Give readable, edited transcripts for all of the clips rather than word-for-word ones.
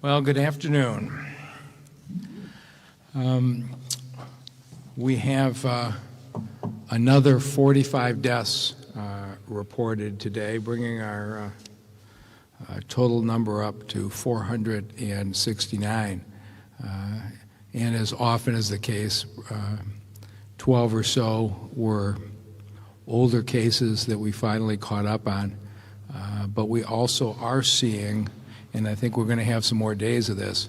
Well, good afternoon. We have another 45 deaths reported today, bringing our total number up to 469. And as often is the case, 12 or so were older cases that we finally caught up on. But we also are seeing, and I think we're going to have some more days of this,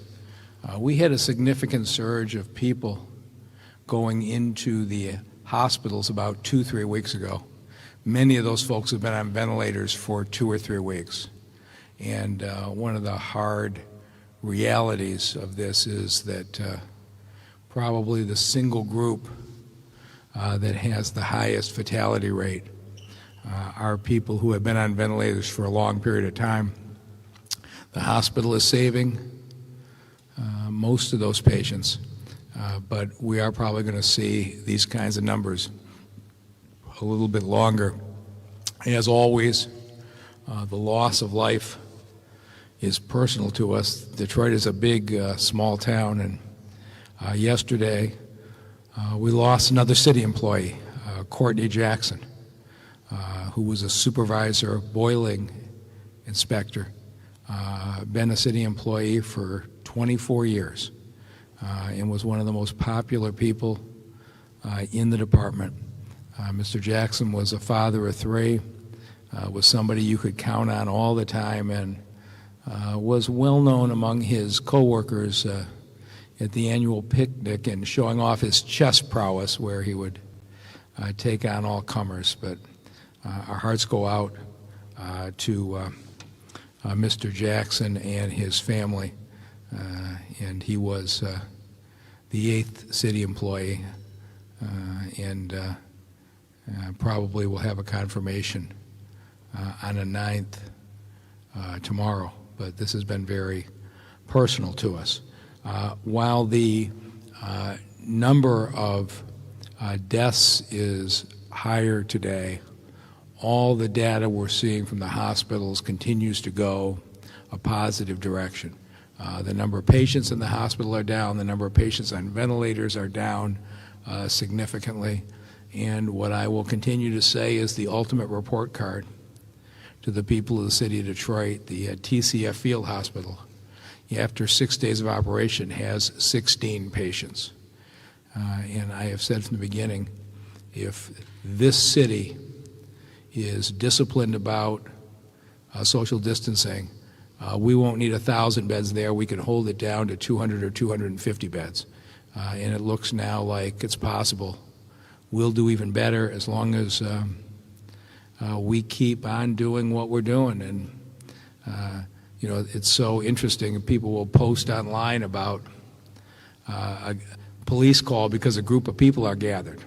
we had a significant surge of people going into the hospitals about 2-3 weeks ago. Many of those folks have been on ventilators for 2 or 3 weeks. And one of the hard realities of this is that probably the single group that has the highest fatality rate are people who have been on ventilators for a long period of time. The hospital is saving most of those patients, but we are probably going to see these kinds of numbers a little bit longer. As always, the loss of life is personal to us. Detroit is a big, small town, and yesterday we lost another city employee, Courtney Jackson, who was a supervisor, boiling inspector. Been a city employee for 24 years and was one of the most popular people in the department. Mr. Jackson was a father of 3, was somebody you could count on all the time, and was well known among his coworkers at the annual picnic and showing off his chess prowess, where he would take on all comers. But our hearts go out to Mr. Jackson and his family, and he was the 8th city employee, and probably will have a confirmation on a 9th tomorrow. But this has been very personal to us. While the number of deaths is higher today, all the data we're seeing from the hospitals continues to go a positive direction. The number of patients in the hospital are down. The number of patients on ventilators are down significantly. And what I will continue to say is the ultimate report card to the people of the city of Detroit, the TCF Field Hospital, after 6 days of operation, has 16 patients. And I have said from the beginning, if this city is disciplined about social distancing, we won't need 1,000 beds there. We can hold it down to 200 or 250 beds. And it looks now like it's possible. We'll do even better as long as we keep on doing what we're doing. And, you know, it's so interesting. People will post online about a police call because a group of people are gathered,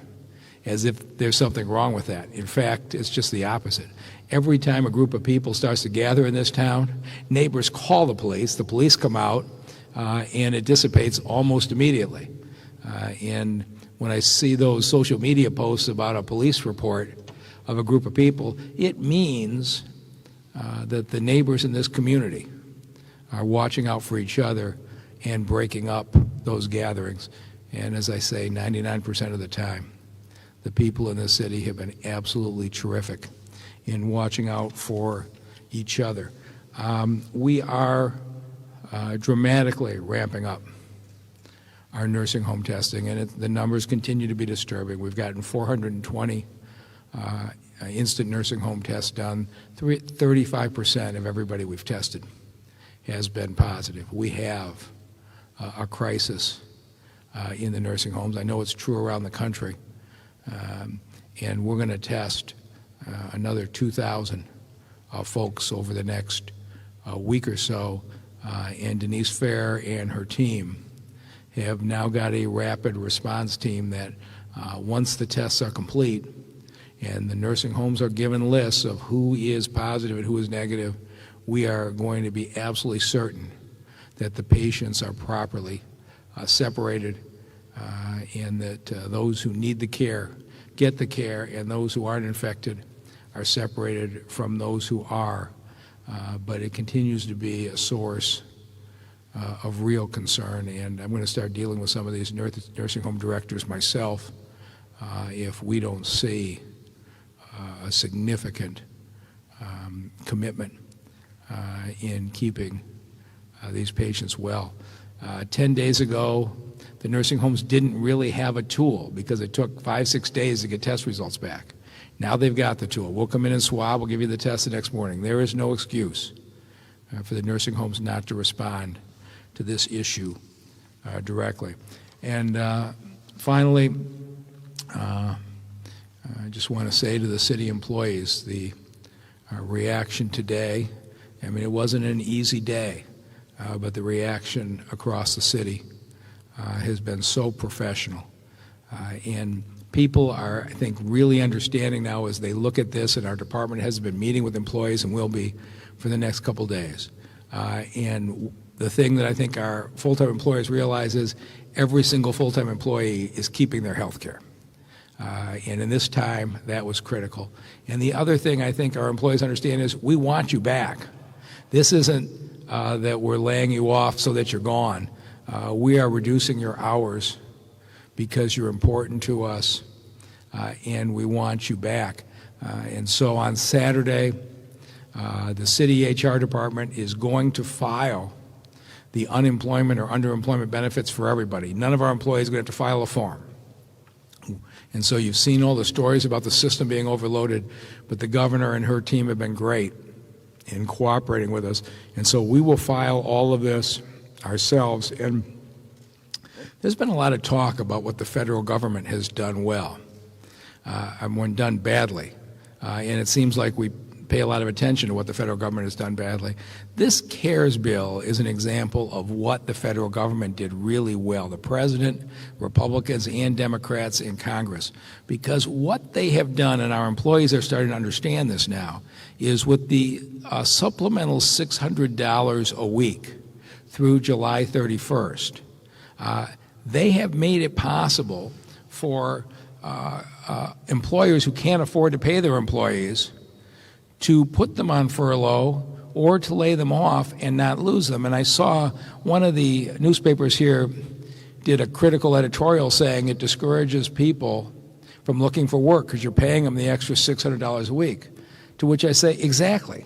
as if there's something wrong with that. In fact, it's just the opposite. Every time a group of people starts to gather in this town, neighbors call the police come out, and it dissipates almost immediately. And when I see those social media posts about a police report of a group of people, it means that the neighbors in this community are watching out for each other and breaking up those gatherings. And as I say, 99% of the time, the people in this city have been absolutely terrific in watching out for each other. We are dramatically ramping up our nursing home testing, and the numbers continue to be disturbing. We've gotten 420 instant nursing home tests done. 35% of everybody we've tested has been positive. We have a crisis in the nursing homes. I know it's true around the country. And we're going to test another 2,000 folks over the next week or so. And Denise Fair and her team have now got a rapid response team that once the tests are complete and the nursing homes are given lists of who is positive and who is negative, we are going to be absolutely certain that the patients are properly separated, and that those who need the care get the care, and those who aren't infected are separated from those who are. But it continues to be a source of real concern, and I'm going to start dealing with some of these nursing home directors myself if we don't see a significant commitment in keeping these patients well. 10 days ago, the nursing homes didn't really have a tool because it took 5-6 days to get test results back. Now they've got the tool. We'll come in and swab, we'll give you the test the next morning. There is no excuse for the nursing homes not to respond to this issue directly. And finally, I just want to say to the city employees, the reaction today, I mean, it wasn't an easy day, but the reaction across the city has been so professional. And people are, I think, really understanding now as they look at this, and our department has been meeting with employees and will be for the next couple days. And the thing that I think our full-time employers realize is every single full-time employee is keeping their health care. And in this time, that was critical. And the other thing I think our employees understand is we want you back. This isn't that we're laying you off so that you're gone. We are reducing your hours because you're important to us, and we want you back. And so on Saturday, the city HR department is going to file the unemployment or underemployment benefits for everybody. None of our employees are going to have to file a form. And so you've seen all the stories about the system being overloaded, but the governor and her team have been great in cooperating with us. And so we will file all of this ourselves. And there's been a lot of talk about what the federal government has done well and when done badly. And it seems like we pay a lot of attention to what the federal government has done badly. This CARES bill is an example of what the federal government did really well, the president, Republicans, and Democrats in Congress. Because what they have done, and our employees are starting to understand this now, is with the supplemental $600 a week through July 31st, they have made it possible for employers who can't afford to pay their employees to put them on furlough or to lay them off and not lose them. And I saw one of the newspapers here did a critical editorial saying it discourages people from looking for work because you're paying them the extra $600 a week, to which I say, exactly.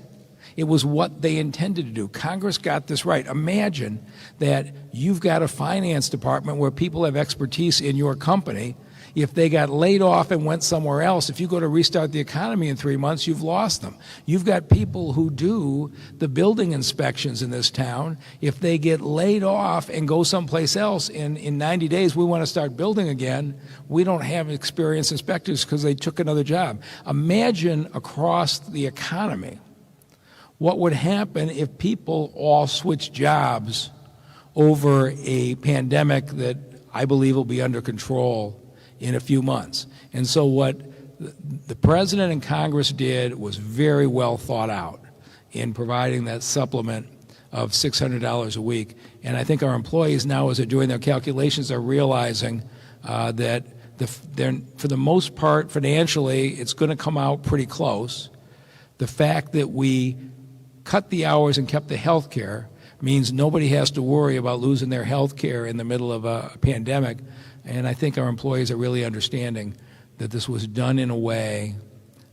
It was what they intended to do. Congress got this right. Imagine that you've got a finance department where people have expertise in your company. If they got laid off and went somewhere else, if you go to restart the economy in 3 months, you've lost them. You've got people who do the building inspections in this town. If they get laid off and go someplace else, in 90 days we want to start building again, we don't have experienced inspectors because they took another job. Imagine across the economy what would happen if people all switched jobs over a pandemic that I believe will be under control in a few months. And so what the President and Congress did was very well thought out in providing that supplement of $600 a week. And I think our employees now, as they're doing their calculations, are realizing that for the most part, financially, it's going to come out pretty close. The fact that we cut the hours and kept the health care means nobody has to worry about losing their health care in the middle of a pandemic. And I think our employees are really understanding that this was done in a way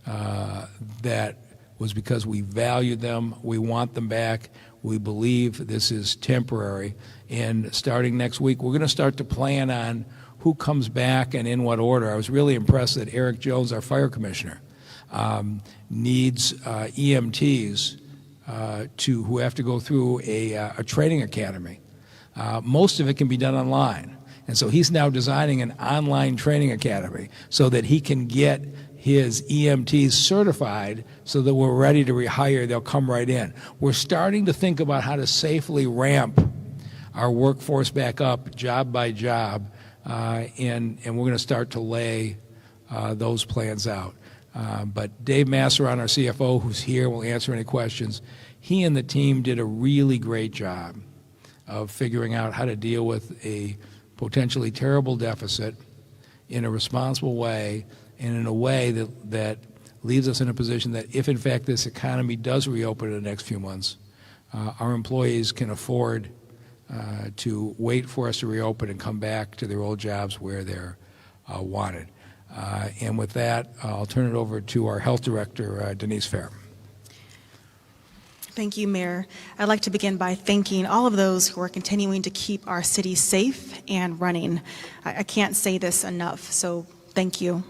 that was because we value them, we want them back, we believe this is temporary. And starting next week, we're going to start to plan on who comes back and in what order. I was really impressed that Eric Jones, our fire commissioner, needs EMTs who have to go through a training academy. Most of it can be done online. And so he's now designing an online training academy so that he can get his EMTs certified so that we're ready to rehire. They'll come right in. We're starting to think about how to safely ramp our workforce back up job by job, and we're going to start to lay those plans out. But Dave Masseron, our CFO, who's here, will answer any questions. He and the team did a really great job of figuring out how to deal with a potentially terrible deficit in a responsible way and in a way that leaves us in a position that if in fact this economy does reopen in the next few months, our employees can afford to wait for us to reopen and come back to their old jobs where they're wanted. And with that, I'll turn it over to our Health Director, Denise Fair. Thank you, Mayor. I'd like to begin by thanking all of those who are continuing to keep our city safe and running. I can't say this enough, so thank you.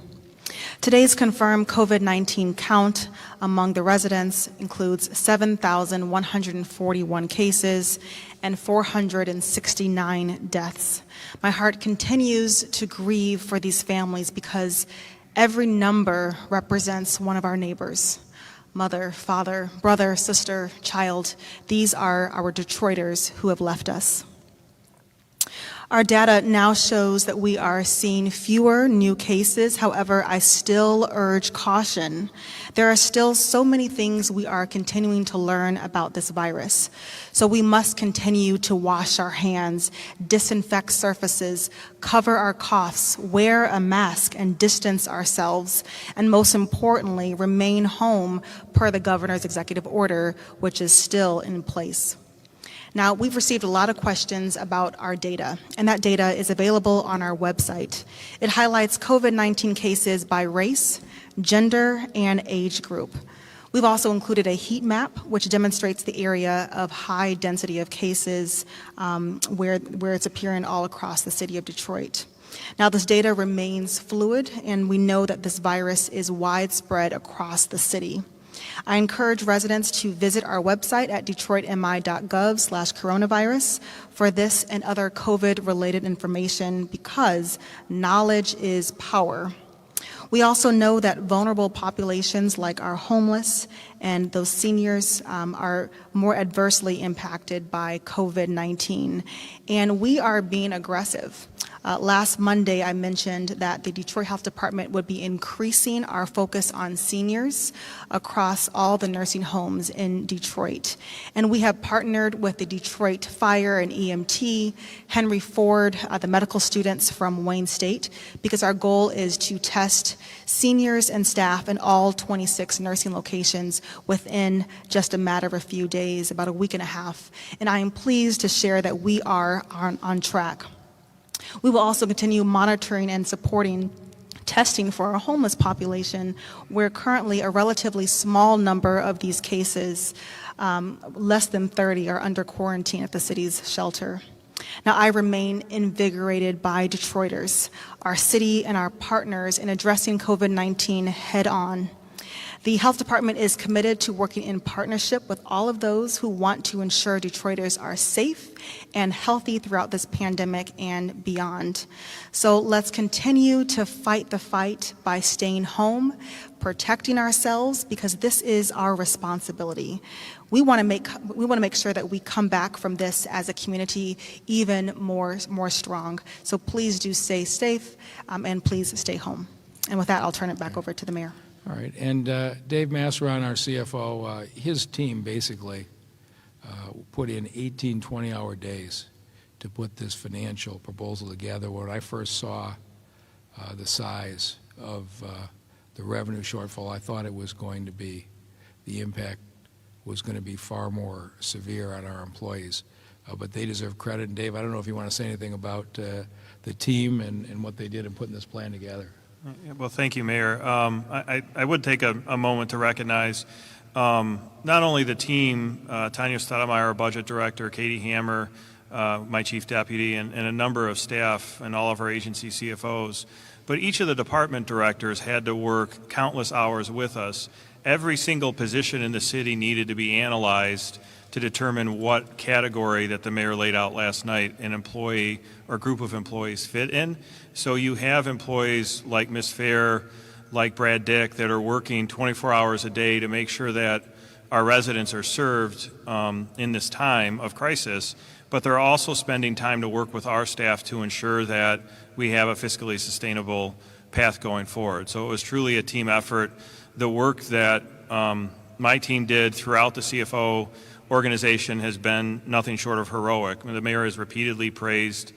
Today's confirmed COVID-19 count among the residents includes 7,141 cases and 469 deaths. My heart continues to grieve for these families because every number represents one of our neighbors. Mother, father, brother, sister, child. These are our Detroiters who have left us. Our data now shows that we are seeing fewer new cases. However, I still urge caution. There are still so many things we are continuing to learn about this virus. So we must continue to wash our hands, disinfect surfaces, cover our coughs, wear a mask, and distance ourselves. And most importantly, remain home per the governor's executive order, which is still in place. Now, we've received a lot of questions about our data, and that data is available on our website. It highlights COVID-19 cases by race, gender, and age group. We've also included a heat map, which demonstrates the area of high density of cases where it's appearing all across the city of Detroit. Now, this data remains fluid, and we know that this virus is widespread across the city. I encourage residents to visit our website at detroitmi.gov/coronavirus for this and other COVID-related information because knowledge is power. We also know that vulnerable populations like our homeless and those seniors are more adversely impacted by COVID-19, and we are being aggressive. Last Monday, I mentioned that the Detroit Health Department would be increasing our focus on seniors across all the nursing homes in Detroit. And we have partnered with the Detroit Fire and EMT, Henry Ford, the medical students from Wayne State, because our goal is to test seniors and staff in all 26 nursing locations within just a matter of a few days, about a week and a half. And I am pleased to share that we are on track. We will also continue monitoring and supporting testing for our homeless population, where currently a relatively small number of these cases, less than 30, are under quarantine at the city's shelter. Now, I remain invigorated by Detroiters, our city, and our partners in addressing COVID-19 head-on. The Health Department is committed to working in partnership with all of those who want to ensure Detroiters are safe and healthy throughout this pandemic and beyond. So let's continue to fight the fight by staying home, protecting ourselves, because this is our responsibility. We want to make sure that we come back from this as a community even more strong. So please do stay safe and please stay home. And with that, I'll turn it back over to the mayor. All right, and Dave Masseron, our CFO, his team basically put in 18 20-hour days to put this financial proposal together. When I first saw the size of the revenue shortfall, I thought it was going to be, the impact was going to be far more severe on our employees. But they deserve credit. And Dave, I don't know if you want to say anything about the team and what they did in putting this plan together. Well, thank you, Mayor. I would take a moment to recognize not only the team, Tanya Stoudemire, our budget director, Katie Hammer, my chief deputy, and a number of staff and all of our agency CFOs, but each of the department directors had to work countless hours with us. Every single position in the city needed to be analyzed to determine what category that the mayor laid out last night an employee or group of employees fit in. So you have employees like Ms. Fair, like Brad Dick, that are working 24 hours a day to make sure that our residents are served in this time of crisis, but they're also spending time to work with our staff to ensure that we have a fiscally sustainable path going forward. So it was truly a team effort. The work that my team did throughout the CFO organization has been nothing short of heroic. The mayor has repeatedly praised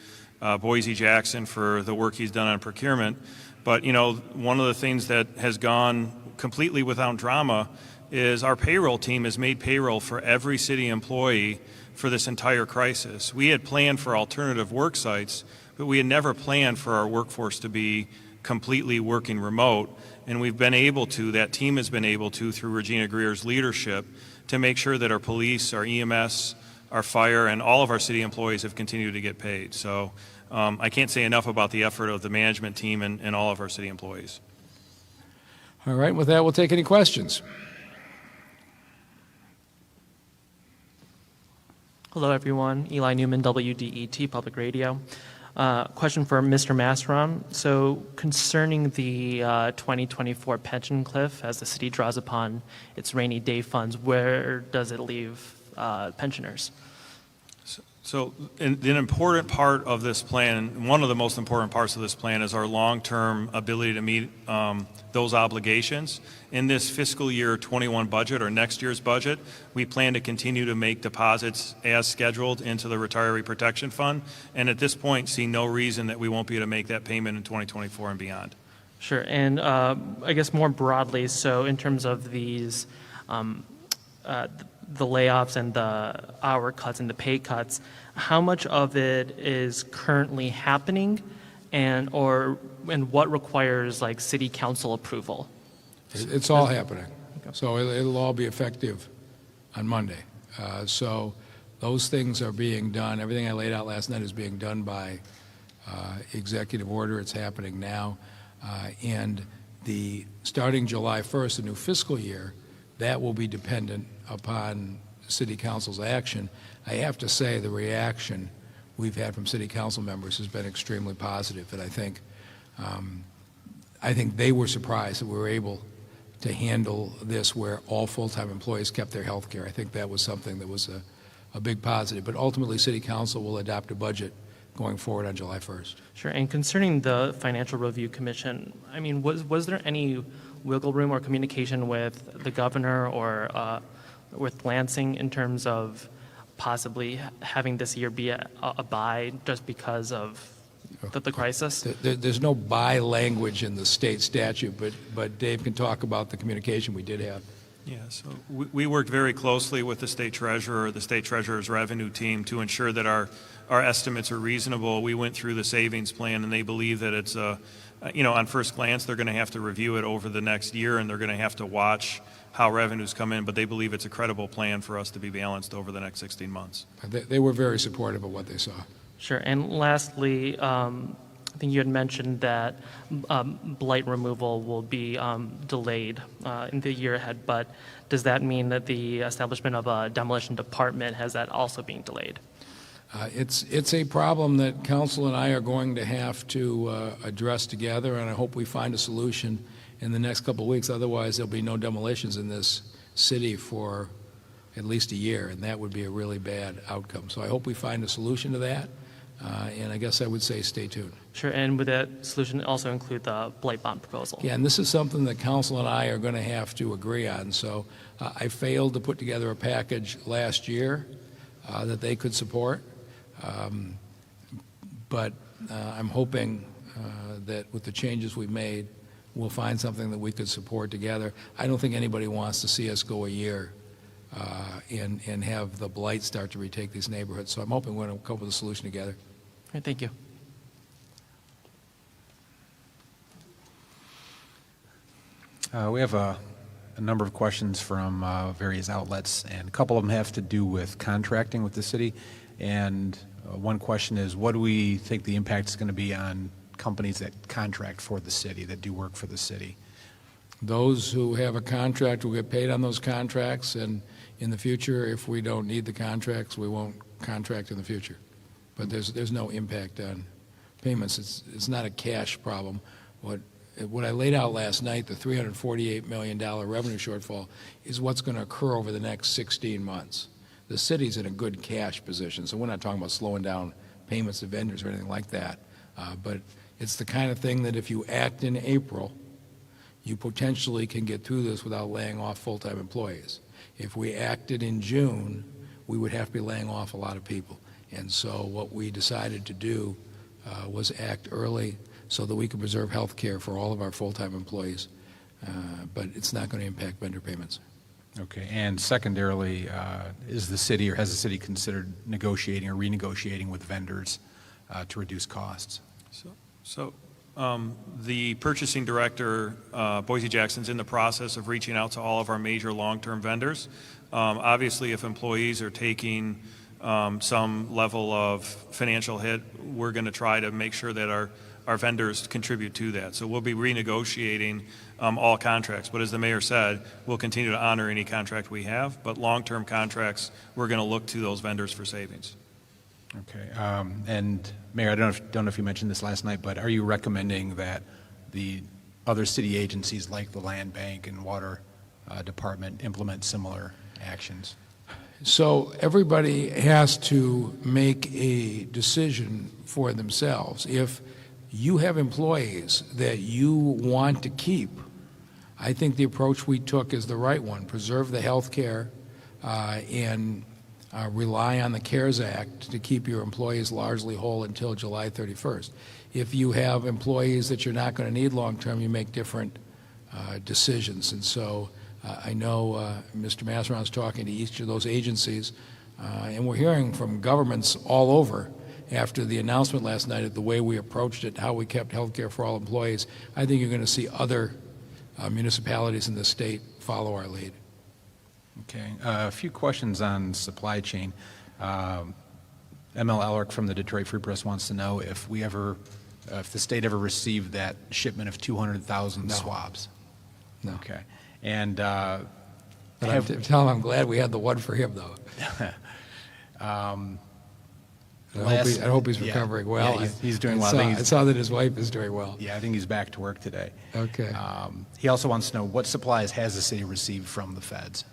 Boise Jackson for the work he's done on procurement. But, you know, one of the things that has gone completely without drama is our payroll team has made payroll for every city employee for this entire crisis. We had planned for alternative work sites, but we had never planned for our workforce to be completely working remote. And we've been able to, that team has been able to, through Regina Greer's leadership, to make sure that our police, our EMS, our fire, and all of our city employees have continued to get paid. So I can't say enough about the effort of the management team and all of our city employees. All right, with that, we'll take any questions. Hello, everyone. Eli Newman, WDET Public Radio. Question for Mr. Masseron. So concerning the 2024 pension cliff, as the city draws upon its rainy day funds, where does it leave pensioners? So an important part of this plan, one of the most important parts of this plan, is our long-term ability to meet those obligations. In this fiscal year 21 budget, or next year's budget, we plan to continue to make deposits as scheduled into the Retiree Protection Fund, and at this point see no reason that we won't be able to make that payment in 2024 and beyond. Sure. And I guess more broadly, so in terms of these the layoffs and the hour cuts and the pay cuts, how much of it is currently happening, and what requires like city council approval? It's all happening. So it'll all be effective on Monday. So those things are being done. Everything I laid out last night is being done by executive order. It's happening now. And starting July 1st, the new fiscal year, that will be dependent upon City Council's action. I have to say the reaction we've had from City Council members has been extremely positive, and I think they were surprised that we were able to handle this where all full-time employees kept their health care. I think that was something that was a big positive. But ultimately, City Council will adopt a budget going forward on July 1st. Sure. And concerning the Financial Review Commission, I mean, was there any wiggle room or communication with the governor or with Lansing in terms of possibly having this year be a bye just because of the crisis? There's no by language in the state statute, but Dave can talk about the communication we did have. Yeah, so we worked very closely with the state treasurer's revenue team to ensure that our estimates are reasonable. We went through the savings plan, and they believe that it's on first glance, they're going to have to review it over the next year, and they're going to have to watch how revenues come in, but they believe it's a credible plan for us to be balanced over the next 16 months. They were very supportive of what they saw. Sure. And lastly, I think you had mentioned that blight removal will be delayed in the year ahead, but does that mean that the establishment of a demolition department, has that also being delayed? It's a problem that Council and I are going to have to address together, and I hope we find a solution in the next couple of weeks. Otherwise, there'll be no demolitions in this city for at least a year, and that would be a really bad outcome. So I hope we find a solution to that, and I guess I would say stay tuned. Sure, and would that solution also include the blight bond proposal? Yeah, and this is something that Council and I are going to have to agree on. So I failed to put together a package last year that they could support, but I'm hoping that with the changes we've made, we'll find something that we could support together. I don't think anybody wants to see us go a year and have the blight start to retake these neighborhoods. So I'm hoping we're going to come up with a solution together. All right, thank you. We have a number of questions from various outlets, and a couple of them have to do with contracting with the city. And one question is, what do we think the impact is going to be on companies that contract for the city, that do work for the city? Those who have a contract will get paid on those contracts, and in the future, if we don't need the contracts, we won't contract in the future. But there's no impact on payments. It's not a cash problem. What I laid out last night, the $348 million revenue shortfall, is what's going to occur over the next 16 months. The city's in a good cash position, so we're not talking about slowing down payments to vendors or anything like that. But it's the kind of thing that if you act in April, you potentially can get through this without laying off full-time employees. If we acted in June, we would have to be laying off a lot of people. And so what we decided to do was act early so that we could preserve health care for all of our full-time employees. But it's not going to impact vendor payments. Okay, and secondarily, is the city or has the city considered negotiating or renegotiating with vendors to reduce costs? So the purchasing director, Boise Jackson's in the process of reaching out to all of our major long-term vendors. Obviously, if employees are taking some level of financial hit, we're going to try to make sure that our vendors contribute to that. So we'll be renegotiating all contracts. But as the mayor said, we'll continue to honor any contract we have. But long-term contracts, we're going to look to those vendors for savings. Okay, and Mayor, I don't know if you mentioned this last night, but are you recommending that the other city agencies like the Land Bank and Water Department implement similar actions? So everybody has to make a decision for themselves. If you have employees that you want to keep, I think the approach we took is the right one. Preserve the health care and rely on the CARES Act to keep your employees largely whole until July 31st. If you have employees that you're not going to need long-term, you make different decisions. And so I know Mr. Masseron's talking to each of those agencies, and we're hearing from governments all over after the announcement last night of the way we approached it, how we kept health care for all employees. I think you're going to see other municipalities in the state follow our lead. Okay, a few questions on supply chain. ML Elric from the Detroit Free Press wants to know if if the state ever received that shipment of 200,000 No. swabs. No. Okay, and But tell him I'm glad we had the one for him, though. I hope he's recovering well. Yeah, he's doing well. I saw that his wife is doing well. Yeah, I think he's back to work today. Okay. He also wants to know what supplies has the city received from the feds?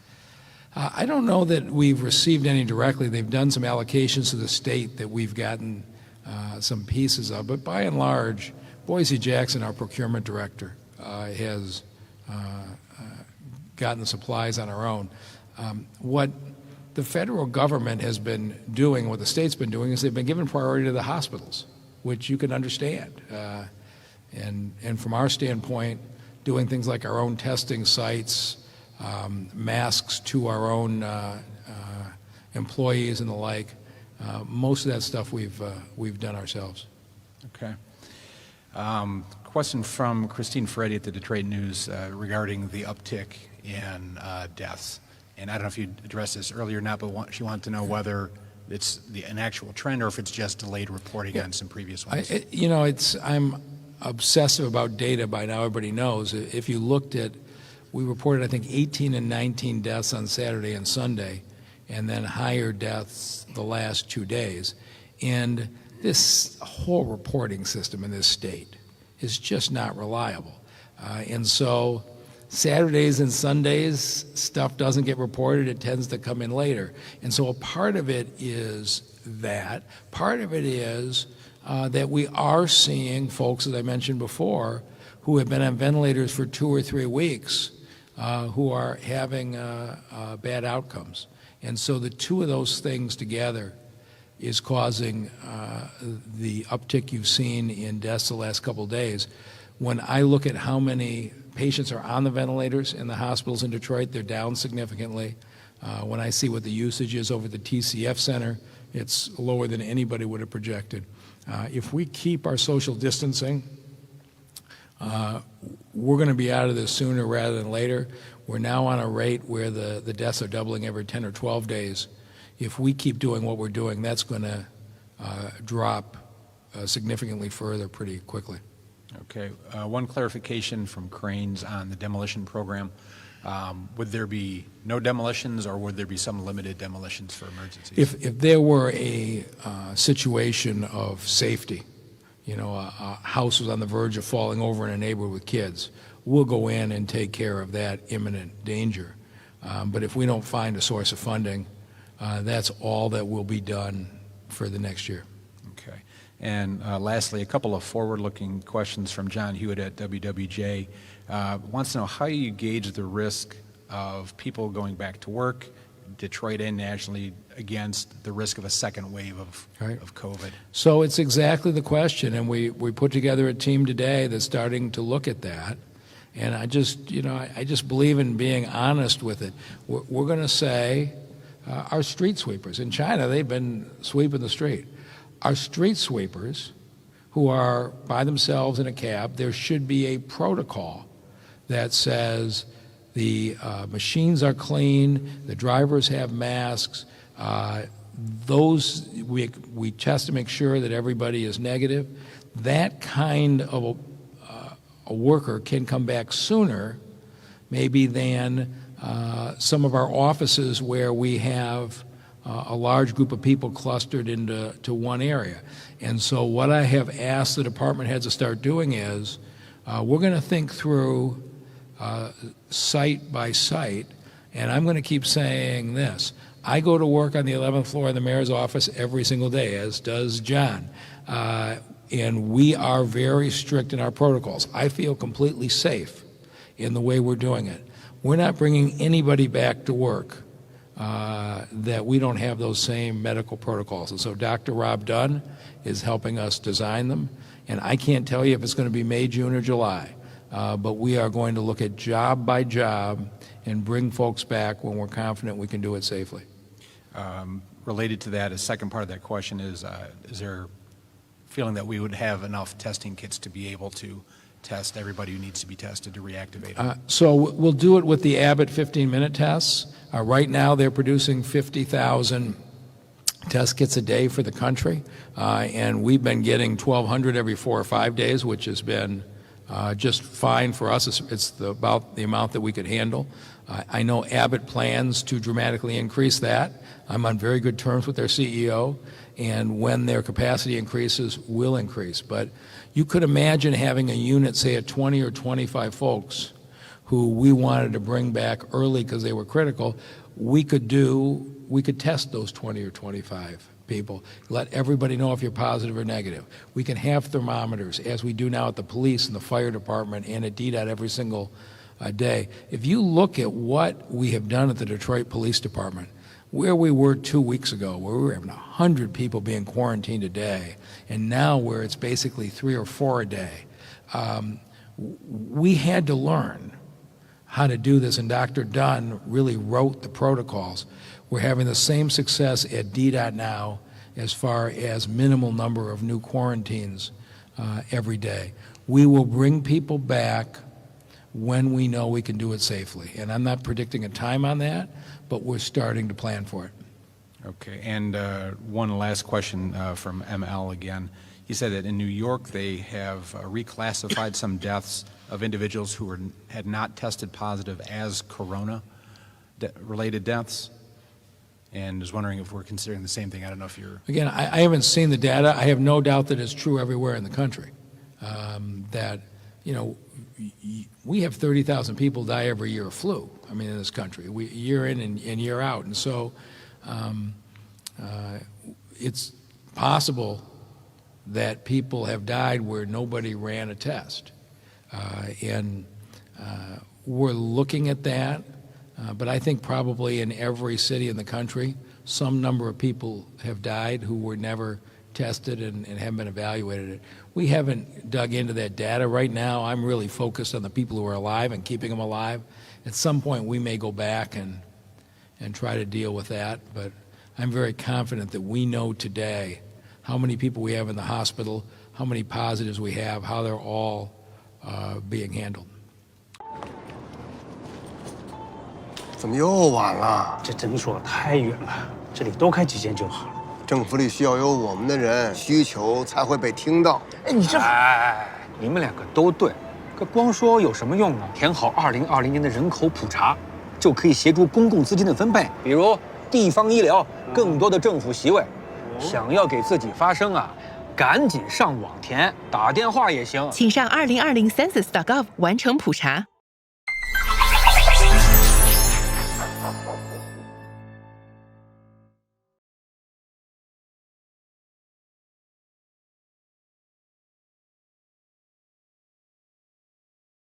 I don't know that we've received any directly. They've done some allocations to the state that we've gotten some pieces of. But by and large, Boise Jackson, our procurement director, has gotten the supplies on our own. What the federal government has been doing, what the state's been doing, is they've been giving priority to the hospitals, which you can understand. And from our standpoint, doing things like our own testing sites, masks to our own employees and the like, most of that stuff we've done ourselves. Okay. Question from Christine Ferretti at the Detroit News regarding the uptick in deaths. And I don't know if you addressed this earlier or not, but she wanted to know whether it's an actual trend or if it's just delayed reporting on some previous ones. I'm obsessive about data by now, everybody knows. If you looked at, we reported, I think, 18 and 19 deaths on Saturday and Sunday, and then higher deaths the last 2 days. And this whole reporting system in this state is just not reliable. And so Saturdays and Sundays, stuff doesn't get reported. It tends to come in later. And so a part of it is that. Part of it is that we are seeing folks, as I mentioned before, who have been on ventilators for 2 or 3 weeks who are having bad outcomes. And so the two of those things together is causing the uptick you've seen in deaths the last couple of days. When I look at how many patients are on the ventilators in the hospitals in Detroit, they're down significantly. When I see what the usage is over the TCF Center, it's lower than anybody would have projected. If we keep our social distancing, we're going to be out of this sooner rather than later. We're now on a rate where the deaths are doubling every 10 or 12 days. If we keep doing what we're doing, that's going to drop significantly further pretty quickly. Okay. One clarification from Cranes on the demolition program. Would there be no demolitions or would there be some limited demolitions for emergencies? If there were a situation of safety, a house was on the verge of falling over in a neighborhood with kids, we'll go in and take care of that imminent danger. But if we don't find a source of funding, that's all that will be done for the next year. Okay. And lastly, a couple of forward-looking questions from John Hewitt at WWJ. Wants to know how you gauge the risk of people going back to work, Detroit and nationally, against the risk of a second wave of COVID. So it's exactly the question, and we put together a team today that's starting to look at that. And I just, I just believe in being honest with it. We're going to say our street sweepers. In China, they've been sweeping the street. Our street sweepers who are by themselves in a cab, there should be a protocol that says the machines are clean, the drivers have masks, those we test to make sure that everybody is negative. That kind of a worker can come back sooner maybe than some of our offices where we have a large group of people clustered into one area. And so what I have asked the department heads to start doing is we're going to think through site by site, and I'm going to keep saying this. I go to work on the 11th floor of the mayor's office every single day, as does John. And we are very strict in our protocols. I feel completely safe in the way we're doing it. We're not bringing anybody back to work that we don't have those same medical protocols. And so Dr. Rob Dunn is helping us design them. And I can't tell you if it's going to be May, June, or July. But we are going to look at job by job and bring folks back when we're confident we can do it safely. Related to that, a second part of that question is there feeling that we would have enough testing kits to be able to test everybody who needs to be tested to reactivate them? So we'll do it with the Abbott 15-minute tests. Right now they're producing 50,000 test kits a day for the country, and we've been getting 1,200 every 4 or 5 days, which has been just fine for us. It's about the amount that we could handle. I know Abbott plans to dramatically increase that. I'm on very good terms with their CEO, and when their capacity increases, we'll increase. But you could imagine having a unit, say, at 20 or 25 folks who we wanted to bring back early because they were critical. We could test those 20 or 25 people, let everybody know if you're positive or negative. We can have thermometers, as we do now at the police and the fire department and at DDOT every single day. If you look at what we have done at the Detroit Police Department, where we were 2 weeks ago, where we were having 100 people being quarantined a day, and now where it's basically 3 or 4 a day, we had to learn how to do this, and Dr. Dunn really wrote the protocols. We're having the same success at DDOT now as far as minimal number of new quarantines every day. We will bring people back when we know we can do it safely. And I'm not predicting a time on that, but we're starting to plan for it. Okay, and one last question from ML again. He said that in New York they have reclassified some deaths of individuals who had not tested positive as corona-related deaths, and was wondering if we're considering the same thing. I don't know if you're... Again, I haven't seen the data. I have no doubt that it's true everywhere in the country. That, we have 30,000 people die every year of flu, in this country, year in and year out. And so it's possible that people have died where nobody ran a test. And we're looking at that, but I think probably in every city in the country, some number of people have died who were never tested and haven't been evaluated. We haven't dug into that data right now. I'm really focused on the people who are alive and keeping them alive. At some point, we may go back and try to deal with that, but I'm very confident that we know today how many people we have in the hospital, how many positives we have, how they're all being handled. 怎么又晚了？这诊所太远了，这里多开几间就好了。政府里需要有我们的人，需求才会被听到。哎，你这……哎，你们两个都对，可光说有什么用呢？填好2020年的人口普查，就可以协助公共资金的分配，比如地方医疗、更多的政府席位。想要给自己发声啊，赶紧上网填，打电话也行。请上2020census.gov 完成普查。